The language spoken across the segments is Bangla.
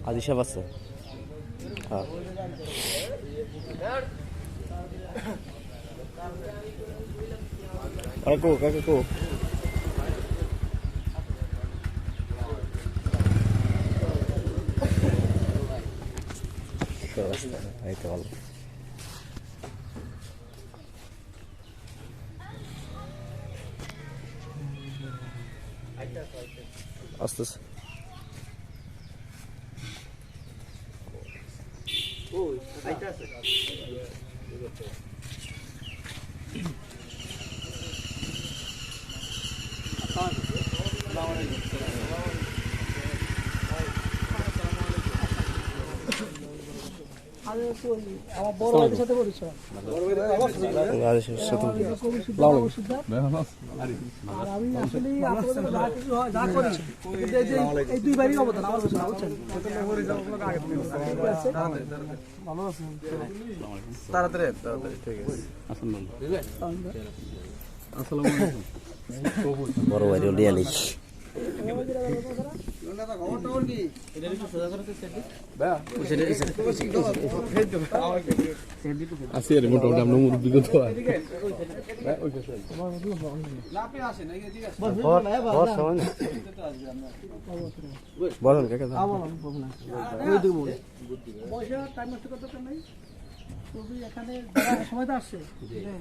আজি সাহেব আছে হ্যাঁ কাকু কাকু এই তো ভালো আসতেছে আমার বড় ভাইয়ের সাথে পরিচয় আর আমি আসলে যা কিছু হয় যা করেছি এই দুই ভাইয়েরই অবদান আমার কাছে বুঝছেন ভালো আছেন তাড়াতাড়ি তাড়াতাড়ি ঠিক আছে আসসালামু আলাইকুম বড় ভাই লিয়ালি আসি রে মোটামুটি আমরা মুরব্বি কত বলেন কাকা এখানে সময় তো আসছে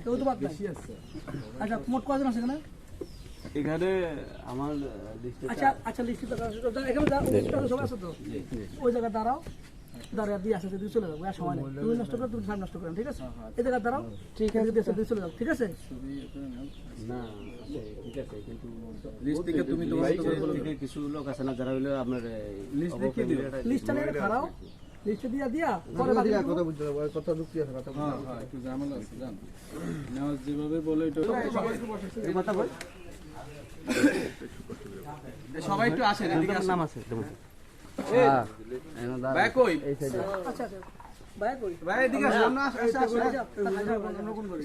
কেউ তো বাদ বেশি আছে আচ্ছা মোট কজন আছে এখানে এখানে আমার আচ্ছা আচ্ছা লিস্টে এখানে সবাই আছে তো ওই জায়গায় দাঁড়াও দাঁড়িয়ে দিয়ে আসে যদি চলে যাবো আর সময় নেই তুমি নষ্ট করে তুমি টাইম নষ্ট করেন ঠিক আছে এই জায়গায় দাঁড়াও ঠিক আছে দিয়ে চলে যাও ঠিক আছে না ঠিক আছে কিন্তু লিস্ট থেকে তুমি তোমার থেকে কিছু লোক আছে না যারা হলো আপনার লিস্ট দেখে দিও লিস্টটা নিয়ে খারাও লিস্টে দিয়া পরে কথা বুঝতে হবে কথা যুক্তি আছে কথা হ্যাঁ হ্যাঁ একটু ঝামেলা আছে জান নাও যেভাবে বলে এটা কথা বল সবাই একটু আসেন এদিকে নাম আছে হ্যাঁ ভাই কই এই সাইডে আচ্ছা আচ্ছা ভাই কই ভাই এদিকে সামনে আসো অন্য কোন করি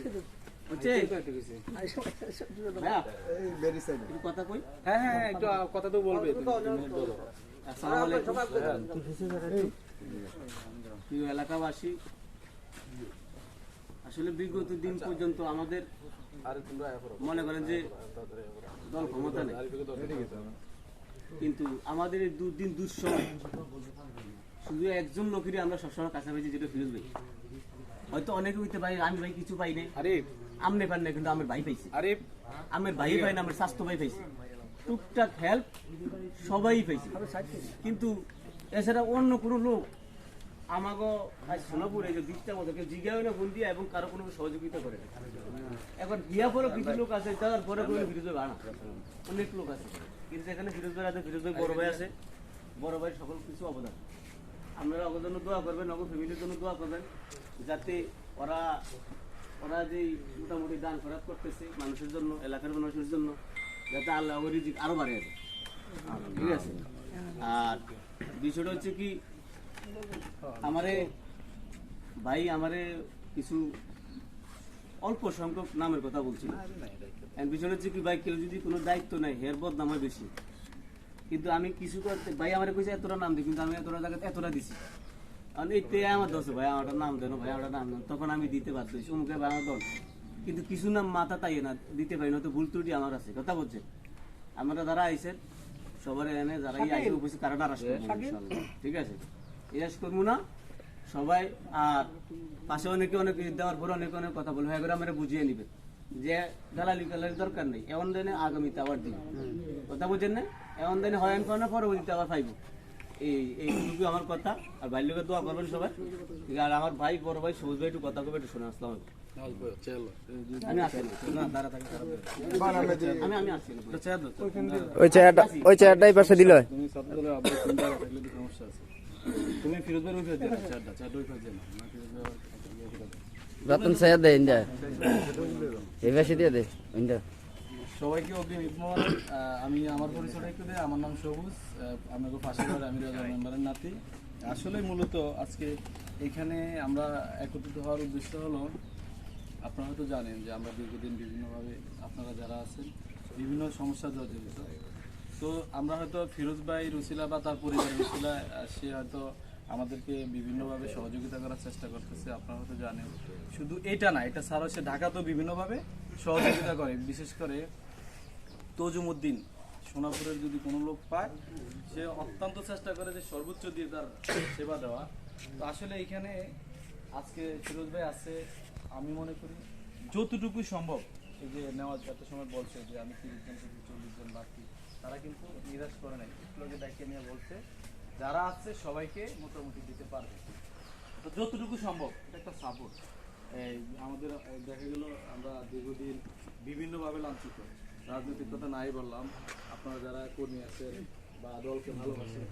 ওচে ভাই এই বেরি সাইডে কথা কই হ্যাঁ হ্যাঁ একটু কথা তো বলবে আসসালামু আলাইকুম প্রিয় এলাকাবাসী আসলে বিগত দিন পর্যন্ত আমাদের মনে করেন যে দল ক্ষমতা নেই কিন্তু আমাদের এই দুদিন দুঃসময় শুধু একজন লোকেরই আমরা সবসময় কাছাকাছি যেটা ফিরোজ ভাই হয়তো অনেকে হইতে পারি আমি ভাই কিছু পাই নাই আরে আমনে পান না কিন্তু আমার ভাই পাইছি আরে আমার ভাই পাই না আমার স্বাস্থ্য ভাই পাইছি টুকটাক হেল্প সবাই পাইছি কিন্তু এছাড়া অন্য কোনো লোক আমাকে আজ সোনাপুর এই যে 20টা মতো কেউ জিজ্ঞাসা না ফোন দিয়ে এবং কারো কোনো সহযোগিতা করে এখন বিয়া পরে কিছু লোক আছে তার পরে কোনো ফিরোজ ভাই না অনেক লোক আছে কিন্তু এখানে ফিরোজ ভাই আছে ফিরোজ ভাই বড় ভাই আছে বড় ভাই সকল কিছু অবদান আপনারা ওদের জন্য দোয়া করবেন ওদের ফ্যামিলির জন্য দোয়া করবেন যাতে ওরা যে মোটামুটি দান খরচ করতেছে মানুষের জন্য এলাকার মানুষের জন্য যাতে আল্লাহ রিজিক আরো বাড়ে আছে ঠিক আছে আর বিষয়টা হচ্ছে কি আমারে ভাই আমারে কিছু অল্প সংখ্যক নামের কথা বলছি বিষয়টা হচ্ছে কি ভাই কেউ যদি কোনো দায়িত্ব নেই হের বদনাম হয় বেশি কিন্তু আমি কিছু করতে ভাই আমার কইছে এতটা নাম দিই কিন্তু আমি এতটা জায়গায় এতটা দিছি কারণ এইতে আমার দোষ ভাই আমার নাম দেন ভাই আমার নাম দেন তখন আমি দিতে বাধ্য হয়েছি অমুকে ভাই আমার দল কিন্তু কিছু নাম মাথা তাই না দিতে পারি না তো ভুল ত্রুটি আমার আছে কথা বলছেন আমরা যারা আইসেন সবার এনে যারা আইসে উপস্থিত তারা নারাজ করবো ঠিক আছে ইয়াস করবো না সবাই আর পাশে অনেকে অনেক দেওয়ার পরে অনেকে অনেক কথা বলবো হ্যাঁ করে আমরা বুঝিয়ে নিবে যে দালালি কালালি দরকার নেই এমন দিনে আগামীতে আবার দিন কথা বুঝেন না এমন দিনে হয় না পরবর্তীতে আবার পাইব এইটুকু আমার কথা আর ভাই লোকের দোয়া করবেন সবাই ঠিক আছে আর আমার ভাই বড় ভাই সবুজ ভাই একটু কথা কবে একটু শুনে আসলাম আমি আসি না দাঁড়া থাকি আমি আসি ওই চেয়ারটাই পাশে দিল তুমি ছাত্রদলের আবার সমস্যা আছে তুমি ফিরোজ ভাই ওই পাশে দেন চারটা ওই পাশে দেন রতন সাহেব দে ইন্দা এই পাশে দিয়ে দে ইন্দা সবাইকে অগ্রিম ঈদ মোবারক আমি আমার পরিচয়টা একটু দেই আমার নাম সবুজ আমাকে পাশে ঘর আমি রাজা মেম্বারের নাতি আসলে মূলত আজকে এখানে আমরা একত্রিত হওয়ার উদ্দেশ্য হলো আপনারা হয়তো জানেন যে আমরা দীর্ঘদিন বিভিন্নভাবে আপনারা যারা আছেন বিভিন্ন সমস্যা জর্জরিত তো আমরা হয়তো ফিরোজ ভাই রুসিলা বা তার পরিবারের রুসিলা সে হয়তো আমাদেরকে বিভিন্নভাবে সহযোগিতা করার চেষ্টা করতেছে, আপনারা হয়তো জানেন। শুধু এটা না, এটা ছাড়াও সে ঢাকাতেও বিভিন্নভাবে সহযোগিতা করে। বিশেষ করে তজুমুদ্দিন সোনাপুরের যদি কোনো লোক পায়, সে অত্যন্ত চেষ্টা করে যে সর্বোচ্চ দিয়ে তার সেবা দেওয়া। তো আসলে এখানে আজকে ফিরোজ ভাই আছে, আমি মনে করি যতটুকু সম্ভব, এই যে নেওয়ার যত সময় বলছে যে আমি 30 জন থেকে 40 জন বাকি, তারা কিন্তু নিরাশ করে নাই। লোকে ডাকিয়ে নিয়ে বলছে যারা আছে সবাইকে মোটামুটি দিতে পারবে, তো যতটুকু সম্ভব এটা একটা সাপোর্ট। এই আমাদের দেখা গেল আমরা দীর্ঘদিন বিভিন্নভাবে লাঞ্ছিত, রাজনৈতিক কথা নাই বললাম, আপনারা যারা কর্মী আছেন বা দলকে ভালোবাসেন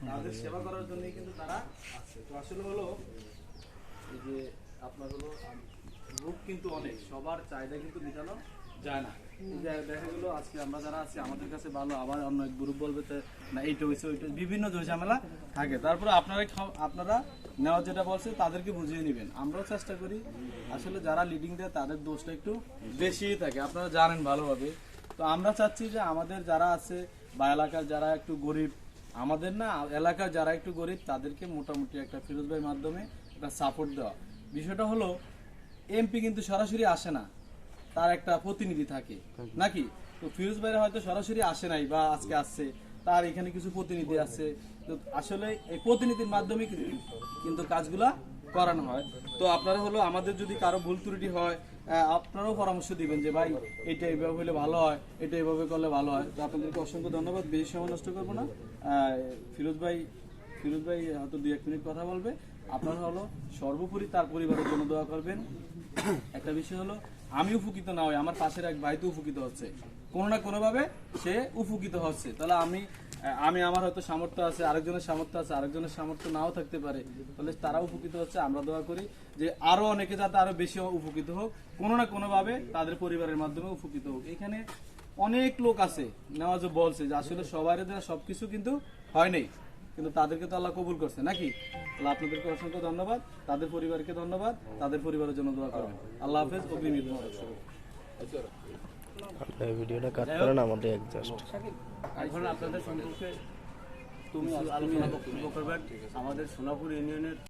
তাদের সেবা করার জন্যই কিন্তু তারা আছে। তো আসলে হলো এই যে আপনার হলো লোক কিন্তু অনেক, সবার চাহিদা কিন্তু মেটানো যায় না। এই যে দেখা গেলো আজকে আমরা যারা আছি আমাদের কাছে ভালো, আবার অন্য এক গ্রুপ বলবে না এইটা হয়েছে ওইটা, বিভিন্ন ঝামেলা থাকে। তারপরে আপনারা নেওয়া যেটা বলছে তাদেরকে বুঝিয়ে নেবেন। আমরাও চেষ্টা করি, আসলে যারা লিডিং দেয় তাদের দোষটা একটু বেশিই থাকে, আপনারা জানেন ভালোভাবে। তো আমরা চাচ্ছি যে আমাদের যারা আছে বা এলাকার যারা একটু গরিব, আমাদের না এলাকার যারা একটু গরিব তাদেরকে মোটামুটি একটা ফিরোজ ভাইয়ের মাধ্যমে একটা সাপোর্ট দেওয়া। বিষয়টা হলো এমপি কিন্তু সরাসরি আসে না, তার একটা প্রতিনিধি থাকে নাকি? তো ফিরোজ ভাইরা হয়তো সরাসরি আসে নাই বা আজকে আসছে, তার এখানে কিছু প্রতিনিধি আছে। তো আসলে এই প্রতিনিধির মাধ্যমে কিন্তু কাজগুলা করানো হয়। তো আপনারা হলো আমাদের যদি কারো ভুল ত্রুটি হয়, আপনারাও পরামর্শ দিবেন যে ভাই এটা এইভাবে হলে ভালো হয়, এটা এইভাবে করলে ভালো হয়। তো আপনাদেরকে অসংখ্য ধন্যবাদ, বেশি সময় নষ্ট করবো না। ফিরোজ ভাই হয়তো 2-1 মিনিট কথা বলবে। আপনারা হলো সর্বোপরি তার পরিবারের জন্য দোয়া করবেন। একটা বিষয় হলো আমি উপকৃত না হই, আমার পাশের এক ভাই তো উপকৃত হচ্ছে, কোনো না কোনোভাবে সে উপকৃত হচ্ছে। তাহলে আমি আমার হয়তো সামর্থ্য আছে, আরেকজনের সামর্থ্য আছে, আরেকজনের সামর্থ্য নাও থাকতে পারে, তাহলে তারা উপকৃত হচ্ছে। আমরা দোয়া করি যে আরো অনেকে যাতে আরো বেশি উপকৃত হোক, কোনো না কোনোভাবে তাদের পরিবারের মাধ্যমে উপকৃত হোক। এখানে অনেক লোক আছে, নেওয়াজ বলছে যে আসলে সবার দ্বারা সবকিছু কিন্তু হয় নাই, কিন্তু তাদেরকে তো আল্লাহ কবুল করছে নাকি? তাহলে আপনাদেরকে অসংখ্য ধন্যবাদ, তাদের পরিবারকে ধন্যবাদ, তাদের পরিবারের জন্য দোয়া করবেন। আল্লাহ হাফেজ। অগ্রিম ভিডিওটা কাট করেন আমাদের একজাস্ট। এখন আপনাদের সম্পর্কে তুমি আলোচনা বক্তব্য করবেন। আমাদের সোনাপুর ইউনিয়নের